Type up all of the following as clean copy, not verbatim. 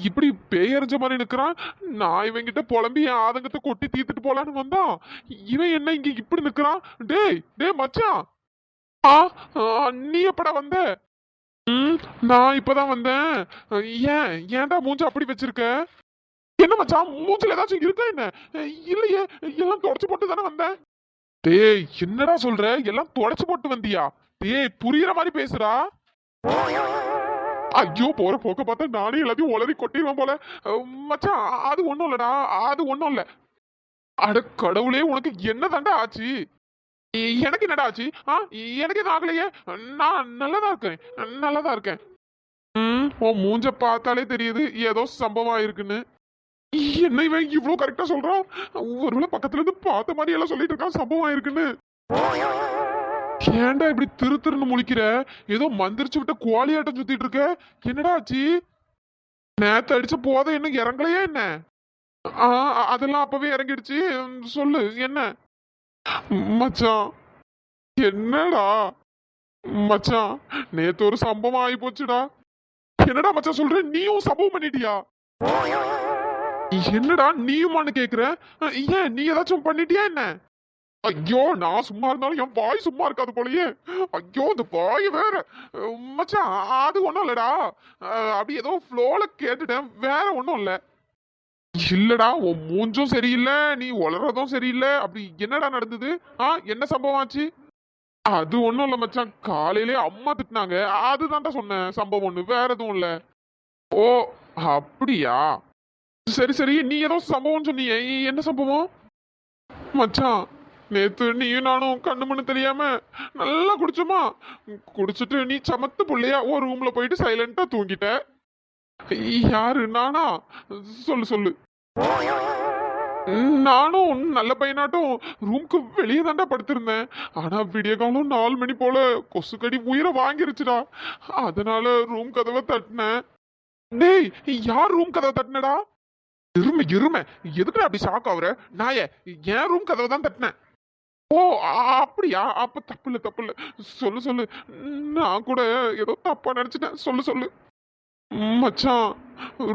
இப்படி பேயறிஞ்ச மாதிரி நிக்கிறான். நான் இவங்கிட்ட புலம்பி என் ஆதங்கத்தை கொட்டி தீர்த்துட்டு போலான்னு வந்தான். இவன் என்ன இங்க இப்படி நிக்கிறான்? டேய் டேய் மச்சான். ஆ ஆ, நீ எப்படா வந்த? ம், நான் இப்பதான் வந்தேன். ஏன் ஏன்டா மூஞ்ச அப்படி வச்சிருக்க? என்ன மச்சான், மூஞ்சில ஏதாச்சும் இருக்கா என்ன? இல்லையே, எல்லாம் தொடச்சு போட்டு தானே வந்தேன். டேய் என்னடா சொல்ற? எல்லாம் தொடச்சு போட்டு வந்தியா? டேய் புரியுற மாதிரி பேசுடா. ஐயோ போற போக்க பார்த்தா நானே எல்லாத்தையும் உளறி கொட்டிடுவேன் போல. மச்சான் அது ஒண்ணும் இல்லடா, அது ஒண்ணும் இல்ல. அட கடவுளே, உனக்கு என்ன தாண்டா ஆச்சு? எனக்கு என்னடா ஆச்சு? எனக்கு எதுவும் ஆகலையே. நான் நல்லதா இருக்கேன், நல்லதா இருக்கேன். உன் மூஞ்ச பார்த்தாலே தெரியுது ஏதோ சம்பவம் ஆயிருக்குன்னு. என்ன இவன் இவ்வளவு கரெக்டா சொல்றான்? ஒருவேளை பக்கத்துல இருந்து பார்த்த மாதிரி எல்லாம் சொல்லிட்டு இருக்கான் சம்பவம் ஆயிருக்குன்னு. ஏன்டா இப்படி திரு திருன்னு முழிக்கிற? ஏதோ மந்திரிச்சு விட்ட கோழியாட்டம் சுத்திட்டு இருக்க. என்னடா ஆச்சு? நேத்து அடிச்ச போத இன்னும் இறங்கலையா என்ன? ஆ, அதெல்லாம் அப்பவே இறங்கிடுச்சு. சொல்லு என்ன? மச்சான் என்னடா? மச்சான் நேத்து ஒரு சம்பவம் ஆகி போச்சுடா. என்னடா மச்சான் சொல்ற? நீயும் சம்பவம் பண்ணிட்டியா? என்னடா நீயுமான்னு கேக்குற? ஏன் நீ ஏதாச்சும் பண்ணிட்டியா என்ன? ஐயோ நான் சும்மா இருந்தாலும் என் வாய் சும்மா இருக்காது போலயே. ஐயோ இந்த வாய் வேற. மச்சான் அது ஒண்ணும் இல்லடா. அப்படி ஏதோ ஃப்ளோல கேட்டுட்டேன், வேற ஒண்ணும் இல்ல. இல்லடா உன் மூஞ்சும் சரியில்லை, நீ உளறதும் சரியில்லை. அப்படி என்னடா நடந்தது? என்ன சம்பவம் ஆச்சு? அது ஒண்ணும் இல்ல மச்சான், காலையிலே அம்மா திட்டினாங்க, அதுதான்டா சொன்னேன் சம்பவம் ஒண்ணு, வேற எதுவும் இல்ல. ஓ அப்படியா? சரி சரி, நீ ஏதோ சம்பவம் சொன்னியே, என்ன சம்பவம்? மச்சான் நேத்து நீயும் நானும் கண்ணு மண்ணு தெரியாம நல்லா குடிச்சோமா. குடிச்சிட்டு நீ சமத்து புள்ளையா ஒரு ரூம்ல போயிட்டு சைலண்டா தூங்கிட்ட. யாரு நானா? சொல்லு சொல்லு. நானும் நல்ல பையனாட்டும் ரூம்க்கு வெளியே தாண்டா படுத்திருந்தேன். ஆனா விடிய காலம் 4 மணி போல கொசுக்கடி உயிரை வாங்கிருச்சுடா. அதனால ரூம் கதவை தட்டினேன். டேய் யார் ரூம் கதவை தட்டினடா? இருமை இருமை, எதுக்குடா அப்படி ஷாக் ஆகுற? நாயே, என் ரூம் கதவை தான் தட்டினேன். ஓ அப்படியா? அப்ப தப்பு இல்ல தப்பு இல்ல. சொல்லு சொல்லு. நான் கூட ஏதோ தப்பா நினைச்சிட்டேன். சொல்லு சொல்லு. மச்சான்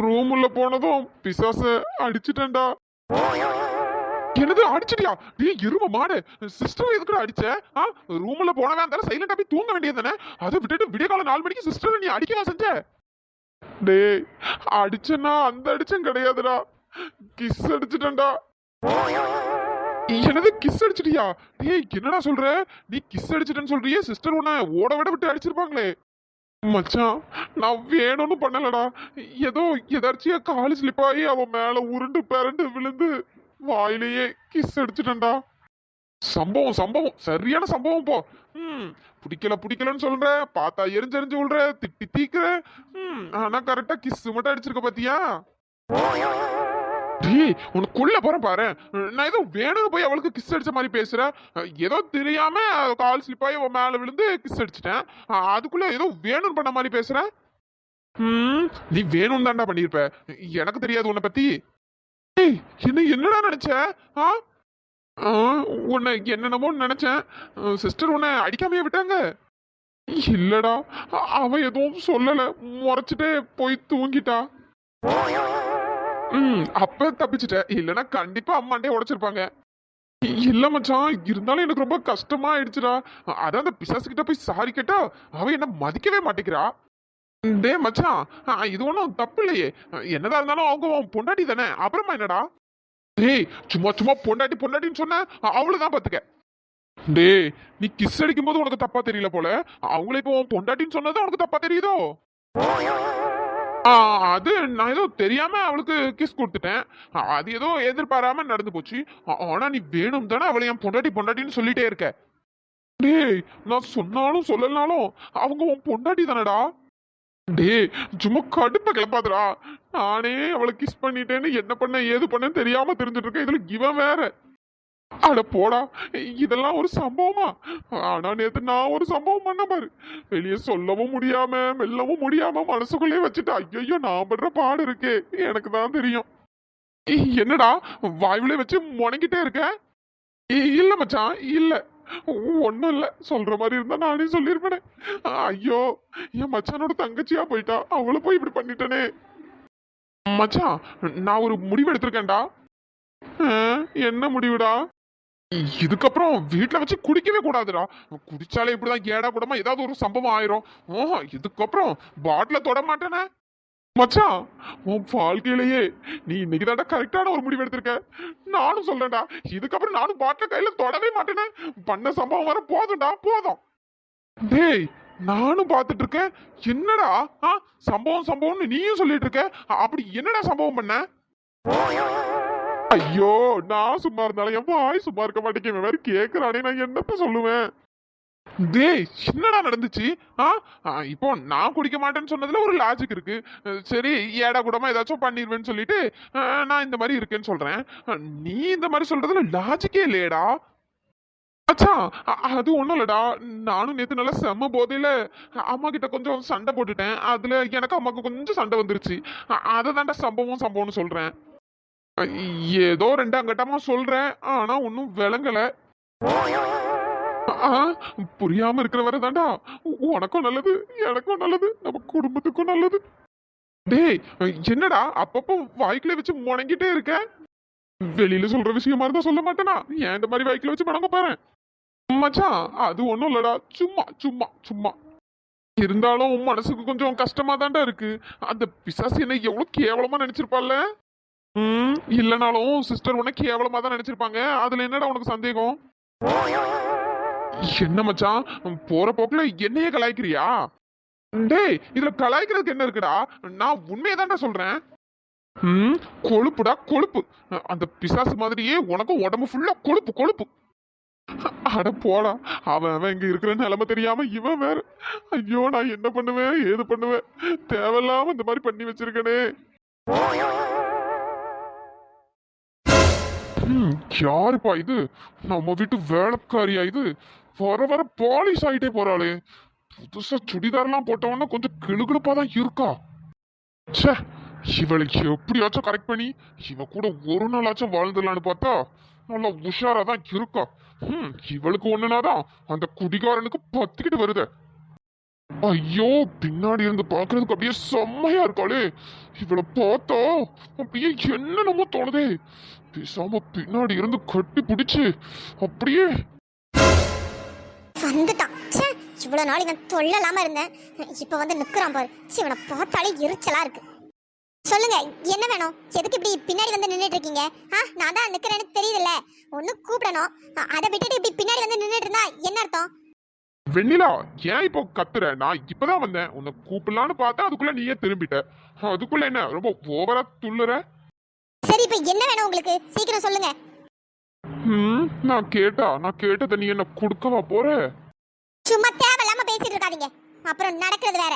ரூம் உள்ள போனதும் பிசாச அடிச்சிட்டேன்டா. என்னது அடிச்சிட்டியா? டேய் எரும மாடு, சிஸ்டர் எதுக்குடா அடிச்ச? ரூம்ல போனவன் இருந்தாலும் சைலண்டா போய் தூங்க வேண்டியது தானே? அதை விட்டுட்டு விடிய காலம் 4 மணிக்கு சிஸ்டர் நீ அடிக்கவா செஞ்ச? டேய் அடிச்சனா அந்த அடிச்சன் கிடையாதுடா, கிஸ் அடிச்சிட்டேன்டா. என்னது கிஸ் அடிச்சிட்டியா? டேய் என்னடா சொல்ற? நீ கிஸ் அடிச்சிட்டேன்னு சொல்றியே, சிஸ்டர் உன்னை ஓட விட விட்டு அடிச்சிருப்பாங்களே. மச்சான் நான் வேணும்னு பண்ணலடா. ஏதோ எதாச்சியா காலு ஸ்லிப் ஆகி அவன் மேல உருண்டு பிறண்டு விழுந்து வாயிலேயே கிஸ் அடிச்சிட்டேன்டா. சம்பவம் சம்பவம், சரியான சம்பவம். போ. பிடிக்கல பிடிக்கலன்னு சொல்ற, பார்த்தா எரிஞ்செறிஞ்சு விழுற, திட்டி தீக்குற. ஆனா கரெக்டா கிஸ் மட்டும் அடிச்சிருக்க பாத்தியா? டேய் உனக்குள்ள போறேன் பாரு. நான் ஏதோ வேணும்னு போய் அவளுக்கு கிஸ் அடிச்ச மாதிரி பேசுறேன். ஏதோ தெரியாம கால் ஸ்லிப் ஆகி அவன் மேல விழுந்து கிஸ் அடிச்சிட்டேன். அதுக்குள்ள ஏதோ வேணும்னு பண்ண மாதிரி பேசுறேன். நீ வேணும்னு தான்டா பண்ணிருப்ப, எனக்கு தெரியாது உன்னை பத்தி. ஏய் என்ன என்னடா நினைச்ச? ஆ உன்னை என்னென்னமோ நினைச்சேன். சிஸ்டர் உன்னை அடிக்காமையே விட்டாங்க? இல்லடா, அவ எதுவும் சொல்லல, முறைச்சிட்டே போய் தூங்கிட்டா. அப்ப தப்பிச்சிட்ட, இல்லனா கண்டிப்பா அம்மாண்டே உடைச்சிருப்பாங்க. இல்ல மச்சான், இருந்தாலும் எனக்கு ரொம்ப கஷ்டமா ஆயிடுச்சுடா. அதான் அந்த பிசாசு கிட்ட போய் சாரி கேட்டா அவ என்ன மதிக்கவே மாட்டேங்கிறா. டே மச்சான், இது ஒன்றும் தப்பு இல்லையே. என்னதான் இருந்தாலும் அவங்க பொண்டாட்டி தானே, அப்புறமா என்னடா? டேய் சும்மா சும்மா பொண்டாட்டி பொண்டாட்டின்னு சொன்ன அவ்வளவுதான் பாத்துக்க. டேய் நீ கிஸ் அடிக்கும் போது உனக்கு தப்பா தெரியல போல, அவங்களே இப்போ பொண்டாட்டின்னு சொன்னது உனக்கு தப்பா தெரியுதோ? அது நான் ஏதோ தெரியாம அவளுக்கு கிஸ் கொடுத்துட்டேன். அது ஏதோ எதிர்பாராம நடந்து போச்சு. ஆனா நீ வேணும் தானே அவளை என் பொண்டாட்டி பொண்டாட்டின்னு சொல்லிட்டே இருக்க. டேய் நான் சொன்னாலும் சொல்லலனாலும் அவங்க உன் பொண்டாட்டி தானடா. டேய் சும்மா கடுப்ப கிளப்பாதுடா. நானே அவளை கிஸ் பண்ணிட்டேன்னு என்ன பண்ண ஏது பண்ண தெரியாம தெரிஞ்சுட்டு இருக்கேன், இதுல இவன் வேற. அட போடா, இதெல்லாம் ஒரு சம்பவமா? ஆனா நேத்து நான் ஒரு சம்பவம் பண்ண பாரு. வெளியே சொல்லவும் முடியாம மெல்லவும் முடியாம மனசுக்குள்ளே வச்சுட்டு ஐயோ நான் படுற பாடு இருக்கே எனக்கு தான் தெரியும். என்னடா வாயுலே வச்சு முணங்கிட்டே இருக்க? இல்ல மச்சான் இல்ல, ஒண்ணும் இல்ல. சொல்ற மாதிரி இருந்தா நானே சொல்லிருப்பேனே. ஐயோ என் மச்சானோட தங்கச்சியா போயிட்டா, அவளை போய் இப்படி பண்ணிட்டனே. மச்சான், நான் ஒரு முடிவு எடுத்திருக்கேன்டா. என்ன முடிவுடா? இதுக்கப்புறம் வீட்ல வச்சு குடிக்கவே கூடாதுடா. குடிச்சாலே இப்படிதான் ஏடா கூடமா ஏதாவது ஒரு சம்பவம் ஆயிரும். இதுக்கப்புறம் பாட்டில தொட மாட்டேனே. மச்சான், உன் வாழ்க்கையிலேயே நீ இன்னைக்கு தான்டா கரெக்டான ஒரு முடிவு எடுத்திருக்க. நானும் சொல்றேன்டா, இதுக்கப்புறம் நானும் பாட்டில கையில தொடவே மாட்டேனே. பண்ண சம்பவம் வர போதும்டா, போதும். டேய், நானும் பார்த்துட்டு இருக்கேன். என்னடா சம்பவம் சம்பவம்னு நீயும் சொல்லிட்டு இருக்க. அப்படி என்னடா சம்பவம் பண்ண? ஐயோ, நான் சும்மா இருந்தாலும் என் வாய் சும்மா இருக்க மாட்டேங்க. வேற கேக்குறானே, நான் என்னத்த சொல்லுவேன்? டேய், என்னடா நடந்துச்சு? இப்போ நான் குடிக்க மாட்டேன்னு சொன்னதுல ஒரு லாஜிக் இருக்கு. சரி, ஏடா கூடமா ஏதாச்சும் பண்ணிடுவேன்னு சொல்லிட்டு நான் இந்த மாதிரி இருக்கேன்னு சொல்றேன். நீ இந்த மாதிரி சொல்றதுல லாஜிக்கே இல்லையேடா. அச்சா, அது ஒண்ணும் இல்லடா. நானும் நேத்து நல்லா செம்ம போதையில அம்மா கிட்ட கொஞ்சம் சண்டை போட்டுட்டேன். அதுல எனக்கு அம்மாக்கு கொஞ்சம் சண்டை வந்துருச்சு. அதை தாண்டா சம்பவம் சம்பவம்னு சொல்றேன். ஏதோ ரெண்டாம் கட்டமா சொல்றேன், ஆனா ஒன்னும் விளங்கல. புரியாம இருக்கிற வரை தாண்டா உனக்கும் நல்லது, எனக்கும் நல்லது, நம்ம குடும்பத்துக்கும் நல்லது. டேய், என்னடா அப்பப்போ வாய்க்குள்ள வச்சு முணங்கிட்டே இருக்க? வெளியில சொல்ற விஷயமா இருந்தா சொல்ல மாட்டேனா? ஏன் இந்த மாதிரி வாய்க்குள்ள வச்சு முணங்க பாரு மச்சான். அது ஒண்ணும் இல்லடா, சும்மா சும்மா சும்மா. இருந்தாலும் மனசுக்கு கொஞ்சம் கஷ்டமா தாண்டா இருக்கு. அந்த பிசாசு என்ன எவ்வளவு கேவலமா நினைச்சிருப்பாள்ல. இல்லனாலும் சிஸ்டர் உன்ன கேவலமா தான் நினைச்சிருப்பாங்க. அதுல என்னடா உனக்கு சந்தேகம்? என்ன மச்சான், போற போக்குல என்னையே கலாய்க்கிறியா? டேய், இதுல கலாய்க்கிறதுக்கு என்ன இருக்குடா? நான் உண்மையதான்டா சொல்றேன். கொழுப்புடா கொழுப்பு. அந்த பிசாசு மாதிரியே உனக்கும் உடம்பு ஃபுல்லா கொழுப்பு கொழுப்பு. அட போடா, அவன் இங்க இருக்கிற நிலைமை தெரியாம இவன் வேற. ஐயோ, நான் என்ன பண்ணுவேன் ஏது பண்ணுவேன்? தேவையில்லாம இந்த மாதிரி பண்ணி வச்சிருக்கனே. யாருப்பா இது? நம்ம வீட்டு வேலைக்காரியா இது? வர வர பாலிஷ் ஆயிட்டே போறாளே. புதுசா சுடிதார்லாம் போட்டவொன்னா கொஞ்சம் கிளுகிழுப்பா தான் இருக்கா. ச்சே, இவளுக்கு எப்படியாச்சும் கரெக்ட் பண்ணி இவ கூட ஒரு நாளாச்சும் வாழ்ந்துடலான்னு பார்த்தா நல்லா உஷாரா தான் இருக்கா. இவளுக்கு ஒண்ணுனாதான் அந்த குடிகாரனுக்கு பத்திக்கிட்டு வருது. ஐயோ, பின்னாடி இருந்து பாக்குறதுக்கு அப்படியே செம்மையா இருக்காளே. இவளை பார்த்தா அப்படியே என்னென்னமோ தோணுதே. பேசாம பின்னாடி இருந்து கட்டி பிடிச்சு அப்படியே வந்துட்டான். இவ்வளவு நாள் இவன் தொல்லலாம இருந்தேன், இப்ப வந்து நிக்கிறான் பாரு. இவனை பார்த்தாலே எரிச்சலா இருக்கு. சொல்லுங்க, என்ன வேணும்? எதுக்கு இப்படி பின்னாடி வந்து நின்றுட்டு இருக்கீங்க? நான் தான் நிக்கிறேன்னு தெரியுதுல்ல, ஒண்ணு கூப்பிடணும். அதை விட்டுட்டு இப்படி பின்னாடி வந்து நின்றுட்டு இருந்தா என்ன அர்த்தம்? வெண்ணிலா, ஏன் இப்போ கத்துற? நான் இப்பதான் வந்தேன், உன்னை கூப்பிடலான்னு பார்த்தா அதுக்குள்ள நீயே திரும்பிட்ட. அதுக்குள்ள என்ன ரொம்ப ஓவரா துள்ளுற? சரி, இப்ப என்ன வேணும் உங்களுக்கு? சீக்கிரம் சொல்லுங்க. நான் கேட்டதை நீ என்ன குடுக்கவா போற? சும்மா தேவையில்லாம பேசிட்டு இருக்காதீங்க, அப்புறம் நடக்கிறது வேற.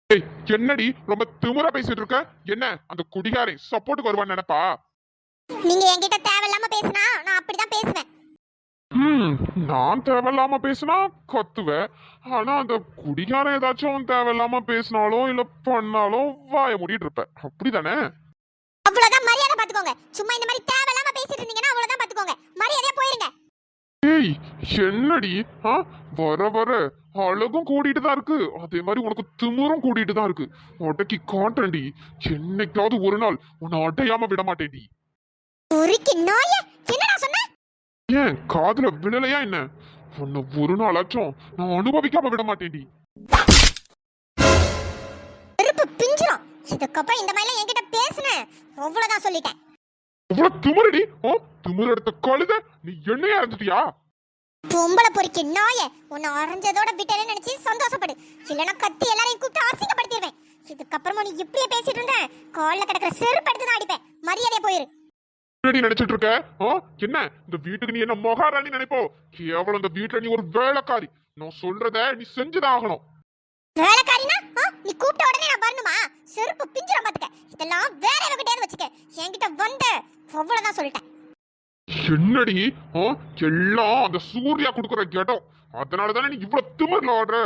ஏய், என்னடி ரொம்ப திமிரா பேசிட்டு இருக்க? என்ன அந்த குடிகாரை சப்போர்ட்டுக்கு வருவான்னு நினைப்பா? நீங்க என்கிட்ட தேவையில்லாம பேசினா நான் அப்படிதான் பேசுவேன். நான் தேவையில்லாம பேசினா கத்துவேன். ஆனா அந்த குடிகாரன் ஏதாச்சும் தேவையில்லாம பேசினாலும் இல்ல பண்ணாலும் வாய மூடிட்டு இருப்ப, அப்படிதானே? அவ்வளவுதான், மரியாதை பாத்துக்கோங்க. சும்மா இந்த மாதிரி தேவையில்லாம பேசிட்டு இருந்தீங்கன்னா அவ்வளவுதான், பாத்துக்கோங்க. மரியாதையா போயிருங்க. ஏய், என்னடி வர வர அழகும் கூடிட்டு தான் இருக்கு, அதே மாதிரி உனக்கு திமிரும் கூடிட்டு தான் இருக்கு. அடக்கி காட்டண்டி, என்னைக்காவது ஒரு நாள் உன்னை அடையாம விட மாட்டேன்டி. என்னடா சொன்ன? ஏன் காதுல விழலையா என்ன? உன்னை ஒரு நாளாச்சும் நான் அனுபவிக்காம விட மாட்டேன்டி. பிஞ்சிரும். இதுக்கப்புறம் இந்த மாதிரி என்கிட்ட பேசுன அவ்வளவுதான், சொல்லிட்டேன். இவ்வளவு திமிரடி? திமிர எடுத்த கழுத நீ என்னையா இருந்துட்டியா? பொம்பளை பொறுக்கி நாய, உன்னை அரைஞ்சதோட விட்டேன்னு நினைச்சு சந்தோஷப்படு. இல்லைன்னா கத்தி எல்லாரையும் கூப்பிட்டு அசிங்கப்படுத்திடுவேன். இதுக்கப்புறமா நீ இப்படியே பேசிட்டு இருந்த கால்ல கிடக்கிற செருப்பு எடுத்து தான் அடிப்பேன். மரியாதையா போயிரு. நினைச்சிட்டு இருக்க? என்ன இந்த வீட்டுக்கு நீ என்ன மகாராணி நினைப்போ? கேவலம் இந்த வீட்டுல நீ ஒரு வேலைக்காரி. நான் சொல்றத நீ செஞ்சுதான் ஆகணும். வேலைக்காரினா நீ கூப்பிட்ட உடனே நான் வரணுமா? செருப்பு பிஞ்சிரும் பாத்துக்க. இதெல்லாம் வேற எவகிட்டயாவது வச்சுக்க. என்கிட்ட வந்து அவ்வளவுதான் சொல்லிட்டேன். என்னடி எல்லாம் அந்த சூர்யா கொடுக்குற இடம். அதனாலதானே நீ இவ்வளவு திமிர்ல ஆடுற.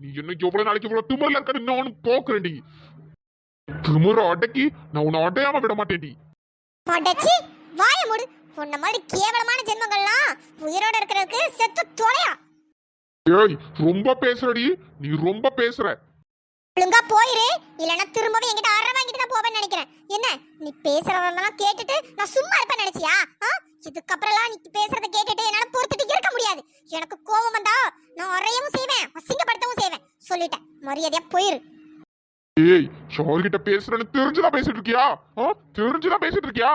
நீ என்ன எவ்வளவு நாளைக்கு இவ்வளவு திமிர்ல இருக்க நானும் போக்குறேன்டி. திமிர அடக்கி நான் உன்னை அடையாம விட மாட்டேன்டி. அடச்சி வாய மூடு. உன்ன மாதிரி கேவலமான ஜென்மங்கள்லாம் உயிரோட இருக்கிறதுக்கு செத்து தொலையா. ஏய், ரொம்ப பேசுறடி, நீ ரொம்ப பேசுற. ஒழுங்கா போயிரு, இல்லனா திரும்பவும் என்கிட்ட அரை வாங்கிட்டு தான் போவேன்னு நினைக்கிறேன். என்ன நீ பேசுறதெல்லாம் கேட்டுட்டு நான் சும்மா இருப்பேன் நினைச்சியா? இதுக்கப்புறம்லாம் நீ பேசுறத கேட்டுட்டு என்னால பொறுத்துட்டு இருக்க முடியாது. எனக்கு கோபம் வந்தா நான் அறையவும் செய்வேன், அசிங்கப்படுத்தவும் செய்வேன். சொல்லிட்டேன், மரியாதையா போயிரு. ஏய், யார்கிட்ட பேசுறேன்னு தெரிஞ்சுதான் பேசிட்டு இருக்கியா? தெரிஞ்சுதான் பேசிட்டு இருக்கியா?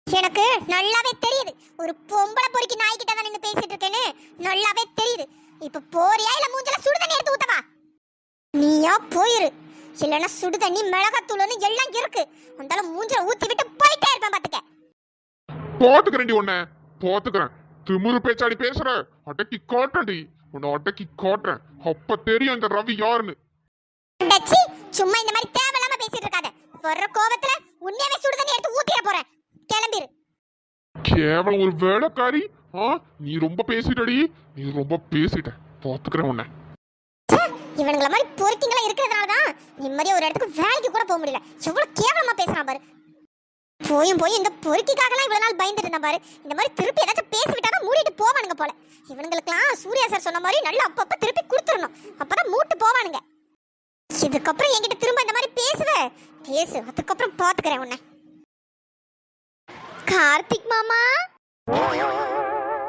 எனக்கு நல்லாவே தெரியுது, ஒரு பொம்பளை பொறுக்கி நாய்கிட்ட தான் நின்னு பேசிட்டு இருக்கேன்னு நல்லாவே தெரியுது. இப்ப போறியா இல்ல மூஞ்சல சுடு தண்ணி எடுத்து ஊத்தவா? நீயா போயிரு, இல்லன்னா சுடு தண்ணி மிளகாத்தூள்னு எல்லாம் இருக்கு, அந்தால மூஞ்சல ஊத்தி விட்டு போயிட்டே இருப்பேன் பாத்துக்க. போத்துக்கிறேன்டி உன்னை, போத்துக்கிறேன். திமிரு பேச்சாடி பேசுற, அடக்கி காட்டுறேன்டி, உன்னை அடக்கி காட்டுறேன். அப்ப தெரியும் இந்த ரவி யாருன்னு. டச்சி, சும்மா இந்த மாதிரி தேவையில்லாம பேசிட்டு இருக்காத. வர்ற கோவத்துல உன்னையவே சுடு தண்ணி எடுத்து ஊத்திட போறேன். கிளம்பிரு. கேவலம் ஒரு வேலைக்காரி. நீ ரொம்ப பேசிட்டடி, நீ ரொம்ப பேசிட்ட. பாத்துக்கிறேன் உன்னை. இவனுங்கள மாதிரி பொறுக்கிங்களா இருக்கிறதுனாலதான் நிம்மதியா ஒரு இடத்துக்கு வேலைக்கு கூட போக முடியல. எவ்வளவு கேவலமா பேசுறான் பாரு. போய் இந்த பொறுக்கிக்காகலாம் இவ்வளவு நாள் பயந்துட்டு இருந்தா பாரு. இந்த மாதிரி திருப்பி ஏதாச்சும் பேசிவிட்டாதான் மூடிட்டு போவானுங்க போல. இவனுங்களுக்குலாம் சூர்யா சார் சொன்ன மாதிரி நல்லா அப்பப்ப திருப்பி கொடுத்துடணும், அப்பதான் மூட்டு போவானுங்க. இதுக்கப்புறம் என்கிட்ட திரும்ப இந்த மாதிரி பேசு, அதுக்கப்புறம் பாத்துக்கிறேன் உன்னை. கார்த்திக் மாமா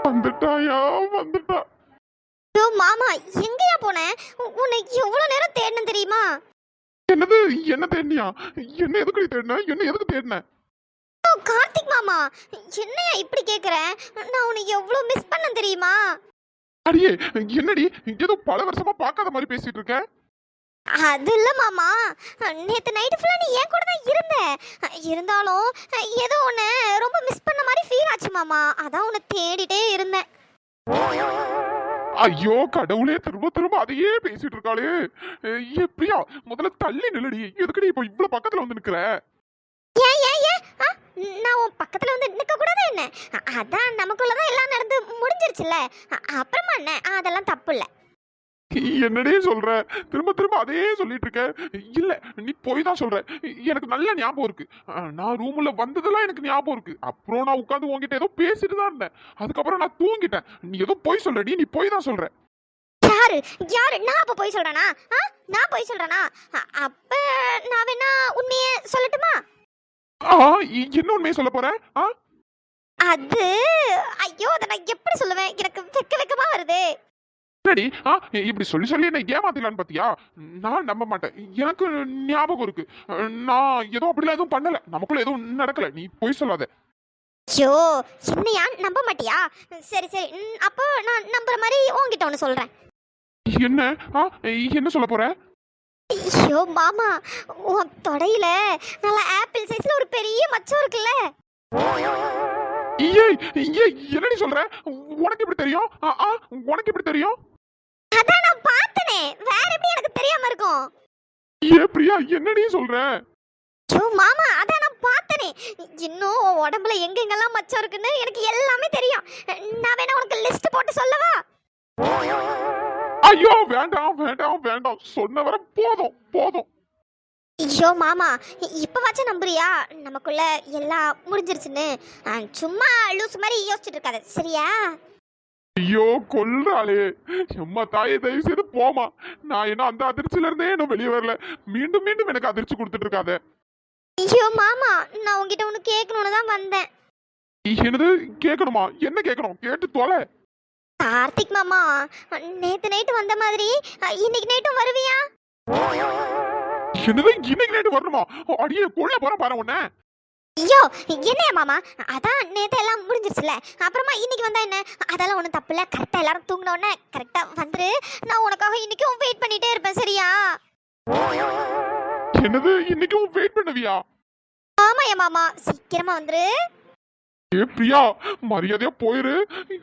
வந்துட்டாயா? வந்துட்டா. மாமா எங்கயா போன? உன்னை எவ்வளவு நேரம் தேடணும் தெரியுமா? என்னது? என்ன தேடினியா? என்ன எதுக்கு தேடின? என்ன எதுக்கு தேடின? கார்த்திக் மாமா, என்னையா இப்படி கேக்குற? நான் உன்னை எவ்வளவு மிஸ் பண்ண தெரியுமா? அடியே, என்னடி ஏதோ பல வருஷமா பார்க்காத மாதிரி பேசிட்டு இருக்க? அது இல்ல மாமா, நேத்து நைட் ஃபுல்லா நீ ஏன் கூட தான் இருந்த. இருந்தாலும் ஏதோ உன்னை ரொம்ப மிஸ் பண்ண மாதிரி ஃபீல் ஆச்சு மாமா, அதான் உன்னை தேடிட்டே இருந்தேன். ஐயோ கடவுளே, திரும்ப திரும்ப அதையே பேசிட்டு இருக்காளே. எப்படியா முதல்ல தள்ளி நில்லடி. எதுக்கடி இப்போ இவ்வளவு பக்கத்துல வந்து நிக்கிற? ஏன் ஏன் ஏன் நான் உன் பக்கத்துல வந்து நிக்க கூடாதா என்ன? அதான் நமக்குள்ளதான் எல்லாம் நடந்து முடிஞ்சிருச்சுல, அப்புறமா என்ன, அதெல்லாம் தப்பு இல்ல. என்னடே சொல்ற? திரும்ப திரும்ப அதே சொல்லிட்டு இருக்க. இல்ல, நீ போய் தான் சொல்ற. எனக்கு நல்ல ஞாபகம் இருக்கு. நான் ரூம்ல வந்ததெல்லாம் எனக்கு ஞாபகம் இருக்கு. அப்புறம் நான் உட்காந்து உங்ககிட்ட ஏதோ பேசிட்டு தான் இருந்தேன். அதுக்கப்புறம் நான் தூங்கிட்டேன். நீ ஏதோ போய் சொல்றடி, நீ போய் தான் சொல்ற. யாரு யாரு? நான் அப்ப போய் சொல்றேனா? நான் போய் சொல்றேனா? அப்ப நான் வேணா உண்மையே சொல்லட்டுமா? என்ன உண்மையை சொல்ல போற? அது ஐயோ, அதை நான் எப்படி சொல்லுவேன்? எனக்கு வெக்கமா வருது. என்னடி இப்படி சொல்லி சொல்லி என்ன ஏமாத்திடலான்னு பாத்தியா? நான் நம்ப மாட்டேன். எனக்கு ஞாபகம் இருக்கு. நான் ஏதோ அப்படிலாம் எதுவும் பண்ணல, நமக்குள்ள எதுவும் நடக்கல. நீ போய் சொல்லாத. ஐயோ, என்னையா நம்ப மாட்டியா? சரி சரி, அப்போ நான் நம்புற மாதிரி உன்கிட்ட ஒன்று சொல்றேன். என்ன? என்ன சொல்ல போற? ஐயோ மாமா, உன் தொடையில நல்ல ஆப்பிள் சைஸ்ல ஒரு பெரிய மச்சம் இருக்குல்ல. என்னடி சொல்ற? உனக்கு எப்படி தெரியும்? உனக்கு எப்படி தெரியும்? அதான் நான் பார்த்தனே, வேற எப்படி எனக்கு தெரியாம இருக்கும்? பிரியா, என்னடி சொல்ற? ஐயோ மாமா, அதான் நான் பார்த்தனே. இன்னும் உடம்புல எங்கெங்கெல்லாம் மச்சம் இருக்குன்னு எனக்கு எல்லாமே தெரியும். நான் வேணா உனக்கு லிஸ்ட் போட்டு சொல்லவா? ஐயோ வேண்டாம் வேண்டாம் வேண்டாம், சொன்ன வர போதும் போதும். ஐயோ மாமா, இப்பவாச்சும் நம்புறியா நமக்குள்ள எல்லாம் முடிஞ்சிருச்சுன்னு? சும்மா லூஸ் மாதிரி யோசிச்சுட்டு இருக்காத, சரியா? ஐயோ கொல்றாளே. எம்மா தாயை, தயவு செய்து போமா. நான் என்ன அந்த அதிர்ச்சியில இருந்தே இன்னும் வெளியே வரல. மீண்டும் மீண்டும் எனக்கு அதிர்ச்சி கொடுத்துட்டு இருக்காத. ஐயோ மாமா, நான் உங்ககிட்ட ஒண்ணு கேட்கணும்னு தான் வந்தேன். என்னது கேட்கணுமா? என்ன கேட்கணும்? கேட்டு தொலை. கார்த்திக் மாமா, நேத்து நைட்டு வந்த மாதிரி இன்னைக்கு நைட்டும் வருவியா? என்னது இன்னைக்கு நைட்டு வரணுமா? அடியே கொல்ல போற பாரு உன்னை. ஐயோ என்னையா மாமா, அதான் நேத்து எல்லாம் முடிஞ்சிருச்சுல, அப்புறமா இன்னைக்கு வந்தா என்ன? அதெல்லாம் ஒன்றும் தப்பு இல்லை. கரெக்டாக எல்லாரும் தூங்கின உடனே கரெக்டாக வந்துரு. நான் உனக்காக இன்னைக்கும் வெயிட் பண்ணிட்டே இருப்பேன், சரியா? என்னது இன்னைக்கும் வெயிட் பண்ணுவியா? ஆமாயா மாமா, சீக்கிரமா வந்துரு. பிரியா, மரியாதையா போயிரு.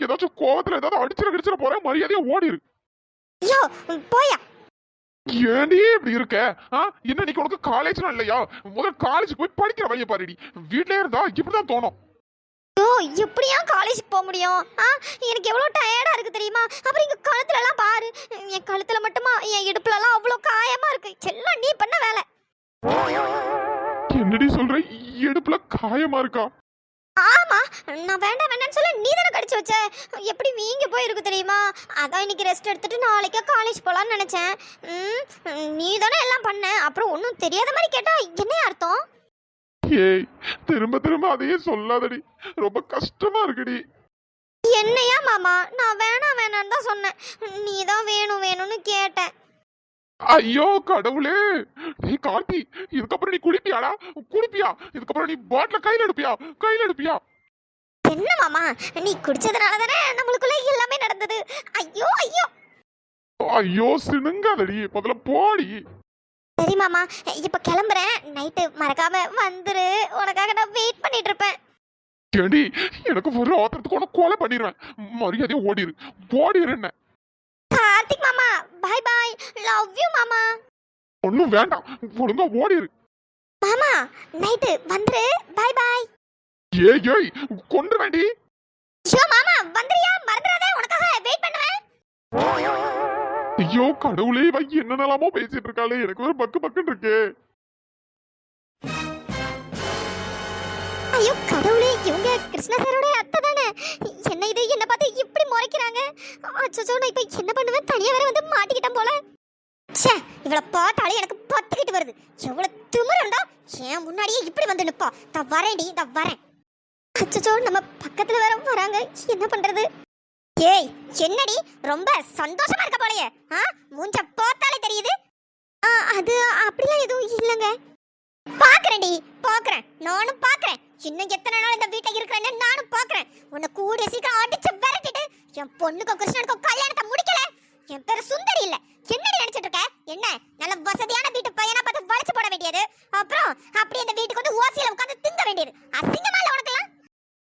ஏதாச்சும் கோவத்துல ஏதாவது அடிச்சிட போற, மரியாதையா ஓடிரு. ஐயோ போயா. ஏன்டி இப்படி இருக்க? என்ன இன்னைக்கு உனக்கு காலேஜ்லாம் இல்லையா? முதல்ல காலேஜ் போய் படிக்கிற வழியை பாருடி. வீட்லயே இருந்தா இப்படிதான் தோணும். ஐயோ, எப்படியா காலேஜுக்கு போக முடியும்? எனக்கு எவ்வளவு டயர்டா இருக்கு தெரியுமா? அப்புறம் இங்க கழுத்துல எல்லாம் பாரு, என் கழுத்துல மட்டுமா, என் இடுப்புல எல்லாம் அவ்வளவு காயமா இருக்கு. எல்லாம் நீ பண்ண வேலை. என்னடி சொல்ற? இடுப்புல காயமா இருக்கா? ஆமா, நான் வேண்டாம் வேண்டாம்னு சொல்ல நீ தானே கடிச்சு வச்ச. எப்படி வீங்கி போயிருக்கு தெரியுமா? அதான் இன்னைக்கு ரெஸ்ட் எடுத்துட்டு நாளைக்கே காலேஜ் போலாம்னு நினைச்சேன். நீ தானே எல்லாம் பண்ண. அப்புறம் ஒன்றும் தெரியாத மாதிரி கேட்டா என்ன அர்த்தம்? ஏய், திரும்ப திரும்ப அதையே சொல்லாதடி, ரொம்ப கஷ்டமா இருக்குடி. என்னையா மாமா, நான் வேணாம் வேணான்னு தான் சொன்னேன். நீ தான் வேணும் வேணும்னு கேட்டேன். ஐயோ கடவுளே! டேய் கார்த்தி, இதுக்கப்புறம் நீ குடிப்பியாடா? குடிப்பியா? இதுக்கப்புறம் நீ பாட்டில கையில எடுப்பியா? கையில எடுப்பியா? என்ன மாமா, நீ குடிச்சதுனால தானே நம்மளுக்குள்ள எல்லாமே நடந்தது. ஐயோ ஐயோ. ஐயோ சினுங்காதடி, முதல்ல போடி. சரி மாமா, இப்ப கிளம்புறேன். நைட்டு மறக்காம வந்துரு. உனக்காக நான் வெயிட் பண்ணிட்டு இருப்பேன். ஏண்டி, எனக்கு ஒரு ஆத்திரத்துக்கு உன கொலை பண்ணிடுவேன். மரியாதையா ஓடிரு, ஓடிரு. என்ன கார்த்திக் மாமா, பை பை. லவ் யூ மாமா. ஒன்னும் வேண்டாம், ஒழுங்கா ஓடிரு. மாமா, நைட்டு வந்துரு. Bye bye. ஏய் ஏய், கொண்டு வேண்டி. ஐயோ மாமா, வந்துறியா? மறந்துடாத, உனக்காக வெயிட் பண்ணுவேன். ஐயோ கடவுளே, வை என்னென்னலாமோ பேசிட்டு இருக்காளே, எனக்கு ஒரு பக்கு பக்குன்னு இருக்கு. ஐயோ கடவுளே, இவங்க கிருஷ்ணா சாரோட அத்தை தானே? என்ன இது, என்ன பார்த்து இப்படி முறைக்கிறாங்க? அச்சோ, நான் இப்ப என்ன பண்ணுவேன்? தனியா வேற வந்து மாட்டிக்கிட்டேன் போல. ச்சே, இவளை பார்த்தாலே எனக்கு பத்திக்கிட்டு வருது. எவ்வளவு திமிரண்டா, ஏன் முன்னாடியே இப்படி வந்து நிப்பா. தான் வரேன்டி, தான் வரேன். அச்சோ, நம்ம பக்கத்துல வேற வராங்க. என்ன பண்றது? ஏய், என்னடி ரொம்ப சந்தோஷமா இருக்க போலயே? மூஞ்ச பார்த்தாலே தெரியுது. அது அப்படிலாம் எதுவும் இல்லைங்க. பாக்குறேன்டி, பாக்குறேன், நானும் பாக்குறேன். இன்னும் எத்தனை நாள் இந்த வீட்டை இருக்கிறேன்னு நானும் பாக்குறேன். உன்னை கூடிய சீக்கிரம் அடிச்சு விரட்டிட்டு என் பொண்ணுக்கும் கிருஷ்ணனுக்கும் கல்யாணத்தை முடிக்கல. என் பேரு சுந்தரி இல்ல. என்னடி நினைச்சிட்டு இருக்க? என்ன நல்ல வசதியான வீட்டு பையனா பார்த்து வளைச்சு போட வேண்டியது, அப்புறம் அப்படி இந்த வீட்டுக்கு வந்து ஓசியில உட்காந்து திங்க வேண்டியது. அசிங்கமா இல்ல உனக்கெல்லாம்?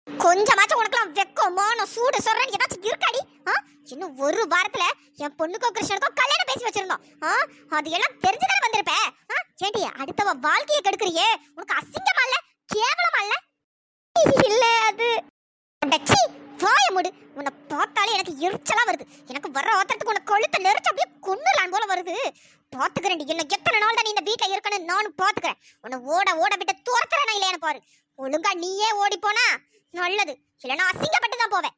கொஞ்சமாச்சும் உனக்கெல்லாம் வெக்கம் மானம் சூடு சொல்றேன்னு ஏதாச்சும் இருக்காடி? இன்னும் ஒரு வாரத்துல என் பொண்ணுக்கும் கிருஷ்ணனுக்கும் கல்யாணம் பேசி வச்சிருந்தோம். அது எல்லாம் தெரிஞ்சுதான் வந்திருப்ப. ஏண்டி, அடுத்தவ வாழ்க்கையை கெடுக்கிறியே, உனக்கு அசிங்கமா இல்ல? கேவலமா இல்ல? இல்ல அது அடச்சி, வாய மூடு. உன்னை பார்த்தாலே எனக்கு எரிச்சலா வருது. எனக்கு வர ஆத்திரத்துக்கு உன்னை கொழுத்த நெரிச்சு அப்படியே கொன்னுலான் போல வருது. பாத்துக்கிறேன்டி, என்ன எத்தனை நாள் தான் நீ இந்த வீட்டை இருக்கணும் நானும் பாத்துக்கிறேன். உன்னை ஓட ஓட விட்டு துரத்துறேனா இல்லையான்னு பாரு. ஒழுங்கா நீயே ஓடி போனா நல்லது, இல்லைன்னா அசிங்கப்பட்டு தான் போவேன்.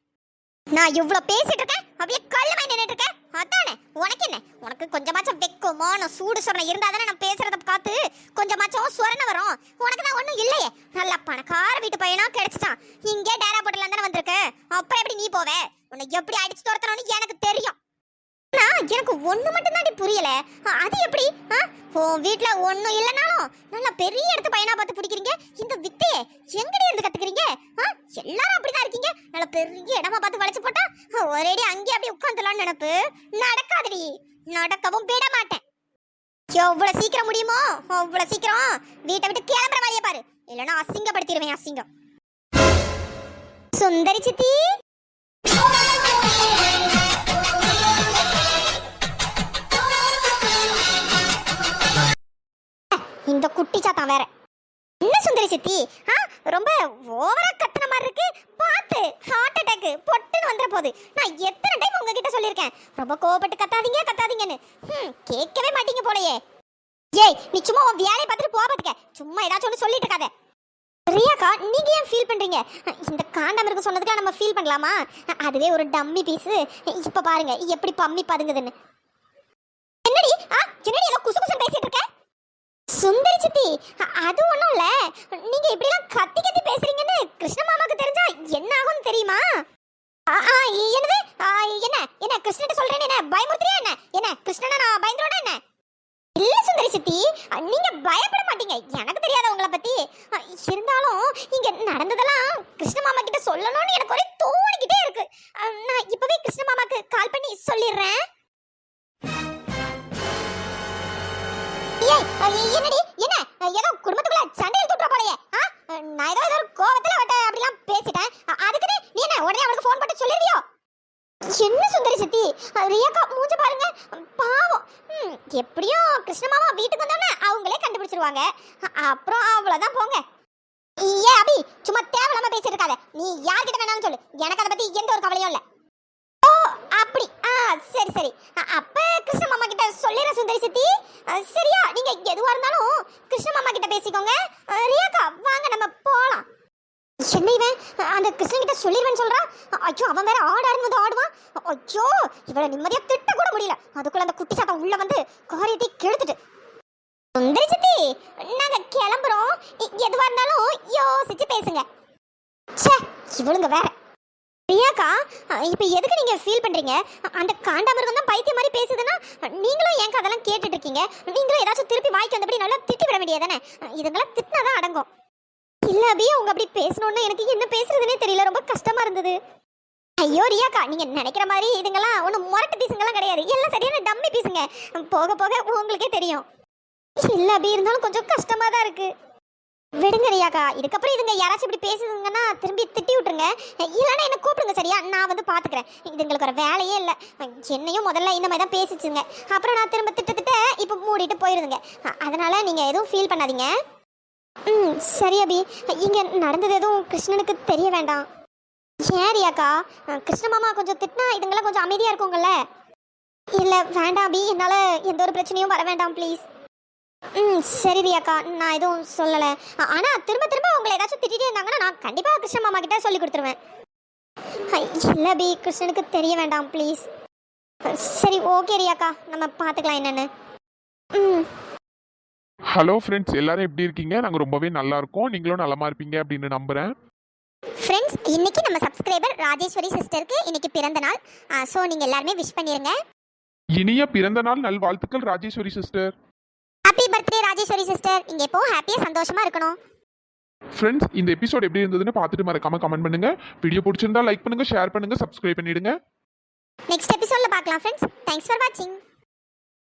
நான் இவ்வளவு பேசிட்டு இருக்கேன், அப்படியே கல்லுமாய் நின்னுட்டு இருக்கேன். அதானே உனக்கு என்ன? உனக்கு கொஞ்சமாச்சும் வெக்கம் மானம் சூடு சொரணை இருந்தா தானே நான் பேசுறத பார்த்து கொஞ்சமாச்சும் சொரணை வரும். உனக்கு தான் ஒண்ணும் இல்லையே. நல்ல பணக்கார வீட்டு பையனா கிடைச்சிட்டான். இங்கே டேரா போட்டலாம் தானே வந்திருக்க. அப்புறம் எப்படி நீ போவே? உன்னை எப்படி அடிச்சு துரத்தணும்னு எனக்கு தெரியும். எனக்கு ஒண்ணு மட்டும் தான் புரியல. அது எப்படி உன் வீட்டுல ஒண்ணும் இல்லைனாலும் நல்ல பெரிய இடத்து பையனா பார்த்து பிடிக்கிறீங்க. இந்த வித்தையை எங்கடி இருந்து கத்துக்கிறீங்க? எல்லாரும் அப்படிதான் இருக்கீங்க. நல்ல பெரிய இடமா பார்த்து வளைச்சு போட்டா ஒரேடி அங்கே அப்படியே உட்காந்துலான்னு நினைப்பு. நடக்காதடி, நடக்கவும் விட மாட்டேன். எவ்வளவு சீக்கிரம் முடியுமோ அவ்வளவு சீக்கிரம் வீட்டை விட்டு கிளம்புற வழியை பாரு, இல்லைன்னா அசிங்கப்படுத்திடுவேன். அசிங்கம். சுந்தரி சித்தி, இந்த குட்டி சாத்தான் வேற. என்ன சுந்தரி சித்தி, ரொம்ப ஓவரா கத்துன மாதிரி இருக்கு. பார்த்து ஹார்ட் அட்டாக் பொட்டுன்னு வந்துற போகுது. நான் எத்தனை டைம் உங்ககிட்ட சொல்லியிருக்கேன், ரொம்ப கோவப்பட்டு கத்தாதீங்க கத்தாதீங்கன்னு. கேட்கவே மாட்டீங்க போலயே. ஏய், நீ சும்மா உன் வேலையை பார்த்துட்டு போகாதுக்க. சும்மா ஏதாச்சும் ஒன்று சொல்லிட்டு இருக்காத. ரியாக்கா, நீங்க ஏன் ஃபீல் பண்றீங்க? இந்த காண்டாமிருகம் சொன்னதுக்கு நம்ம ஃபீல் பண்ணலாமா? அதுவே ஒரு டம்மி பீஸ். இப்ப பாருங்க எப்படி பம்மி பதுங்குதுன்னு. என்னடி என்னடி ஏதோ குசு குசு பேசிட்டு இருக்க? சுந்தரி சித்தி, அது ஒண்ணும் இல்ல. நீங்க இப்படி எல்லாம் கத்தி கத்தி பேசுறீங்கன்னு கிருஷ்ண மாமாக்கு தெரிஞ்சா என்ன ஆகும்னு தெரியுமா? என்னது? என்ன என்ன கிருஷ்ணன் சொல்றேன்னு என்ன பயமுறுத்துறியா? என்ன கிருஷ்ணனா நான் பயந்துறேனா என்ன? இல்ல சுந்தரி சித்தி, நீங்க பயப்பட மாட்டீங்க. எனக்கு தெரியாத உங்களை பத்தி. இருந்தாலும் இங்க நடந்ததெல்லாம் கிருஷ்ண மாமா கிட்ட சொல்லணும்னு எனக்கு ஒரே தோணிக்கிட்டே இருக்கு. நான் இப்பவே கிருஷ்ண மாமாக்கு கால் பண்ணி சொல்லிடுறேன். என்னடி என்ன ஏதோ குடும்பத்துக்குள்ள சண்டையில் தூட்டுற போலயே? நான் ஏதோ கோவத்துல வட்ட அப்படிலாம் பேசிட்டேன். அதுக்கு நீ என்ன உடனே அவளுக்கு ஃபோன் பண்ணி சொல்லிருவியோ? என்ன சுந்தரி சித்தி, ரியாக்கா மூஞ்ச பாருங்க, பாவம். எப்படியும் கிருஷ்ண மாமா வீட்டுக்கு வந்தோன்னே அவங்களே கண்டுபிடிச்சிருவாங்க. அப்புறம் அவ்வளவுதான் போங்க. ஏ அபி, சும்மா தேவையில்லாம பேசிட்டு இருக்காத. நீ யார்கிட்ட வேணாலும் சொல்லு, எனக்கு அதை பத்தி எந்த ஒரு கவலையும் இல்ல. ஓ அப்படி, சரி சரி. அப்ப கிருஷ்ண மாமா கிட்ட சொல்லிடுற சுந்தரி சித்தி. சரியா, நீங்க எதுவா இருந்தாலும் கிருஷ்ண மாமா கிட்ட பேசிக்கோங்க. ரியாக்கா வாங்க நம்ம போலாம். என்ன இவன் அந்த கிருஷ்ணன் கிட்ட சொல்லிடுவேன்னு சொல்றான். ஐயோ அவன் வேற ஆடாடுன்னு வந்து ஆடுவான். ஐயோ இவளை நிம்மதியா திட்ட கூட முடியல. அதுக்குள்ள அந்த குட்டி சாத்தம் உள்ள வந்து காரியத்தை கெடுத்துட்டு. சுந்தரி சித்தி நாங்க கிளம்புறோம். எதுவா இருந்தாலும் யோசிச்சு பேசுங்க. ச்சே இவளுங்க வேற. பிரியாக்கா இப்போ எதுக்கு நீங்க ஃபீல் பண்றீங்க? அந்த காண்டாமிருகம் தான் பைத்தியம் மாதிரி பேசுதுன்னா நீங்களும் ஏன் அதெல்லாம் கேட்டுட்டு இருக்கீங்க? நீங்களும் ஏதாச்சும் திருப்பி வாய்க்கு வந்தபடி நல்லா திட்டி விட வேண்டியதானே? இதுங்களாம் திட்டினாதான் அடங்கும். இல்ல அபி உங்க அப்படி பேசணும்னு எனக்கு என்ன பேசுறதுனே தெரியல. ரொம்ப கஷ்டமா இருந்தது. ஐயோ ரியாக்கா நீங்க நினைக்கிற மாதிரி இதுங்கெல்லாம் ஒன்றும் முரட்டு பீஸுங்கெல்லாம் கிடையாது. எல்லாம் சரியான டம்மி பீஸுங்க. போக போக உங்களுக்கே தெரியும். இல்ல அபி இருந்தாலும் கொஞ்சம் கஷ்டமா தான் இருக்கு. விடுங்க ரியாக்கா. இதுக்கப்புறம் இதுங்க யாராச்சும் இப்படி பேசுதுங்கன்னா திரும்பி திட்டி விட்டுருங்க. இல்லைன்னா என்ன கூப்பிடுங்க சரியா? நான் வந்து பாத்துக்கிறேன். இதுங்களுக்கு ஒரு வேலையே இல்லை. என்னையும் முதல்ல இந்த மாதிரி தான் பேசிச்சுங்க. அப்புறம் நான் திரும்ப திட்ட இப்போ மூடிட்டு போயிருதுங்க. அதனால நீங்க எதுவும் ஃபீல் பண்ணாதீங்க. சரி அபி. இங்க நடந்தது எதுவும் கிருஷ்ணனுக்கு தெரிய வேண்டாம். ஏன் ரியாக்கா? கிருஷ்ண மாமா கொஞ்சம் திட்டினா இதுங்களாம் கொஞ்சம் அமைதியா இருக்குங்கல்ல? இல்ல வேண்டாம் அபி. என்னால எந்த ஒரு பிரச்சனையும் வர வேண்டாம் ப்ளீஸ். சரி ரியாக்கா நான் எதுவும் சொல்லலை. ஆனா திரும்ப திரும்ப உங்களை ஏதாச்சும் திட்டிகிட்டே இருந்தாங்கன்னா நான் கண்டிப்பா கிருஷ்ண மாமா கிட்ட சொல்லி கொடுத்துருவேன். இல்ல அபி கிருஷ்ணனுக்கு தெரிய வேண்டாம் ப்ளீஸ். சரி ஓகே ரியாக்கா நம்ம பார்த்துக்கலாம் என்னன்னு. ஹலோ ஃப்ரெண்ட்ஸ், எல்லாரும் எப்படி இருக்கீங்க? நாங்கள் ரொம்பவே நல்லா இருக்கோம். நீங்களும் நலமா இருப்பீங்க அப்படின்னு நம்புறேன். ஃப்ரெண்ட்ஸ் இன்னைக்கு நம்ம சப்ஸ்கிரைபர் ராஜேஸ்வரி சிஸ்டருக்கு இன்னைக்கு பிறந்த நாள். ஸோ நீங்க எல்லாருமே விஷ் பண்ணிருங்க. இனிய பிறந்த நாள் நல்வாழ்த்துக்கள் Rajeswari sister. Happy birthday Rajeswari sister. நீங்க எப்போ ஹாப்பியா சந்தோஷமா இருக்கணும். ஃப்ரெண்ட்ஸ் இந்த எபிசோட் எப்படி இருந்ததுன்னு பார்த்துட்டு மறக்காம கமெண்ட் பண்ணுங்க. வீடியோ பிடிச்சிருந்தா லைக் பண்ணுங்க, ஷேர் பண்ணுங்க, சப்ஸ்கிரைப் பண்ணிடுங்க. நெக்ஸ்ட் எபிசோட்ல பார்க்கலாம் ஃப்ரெண்ட்ஸ். தேங்க்ஸ் ஃபார் வாட்சிங்.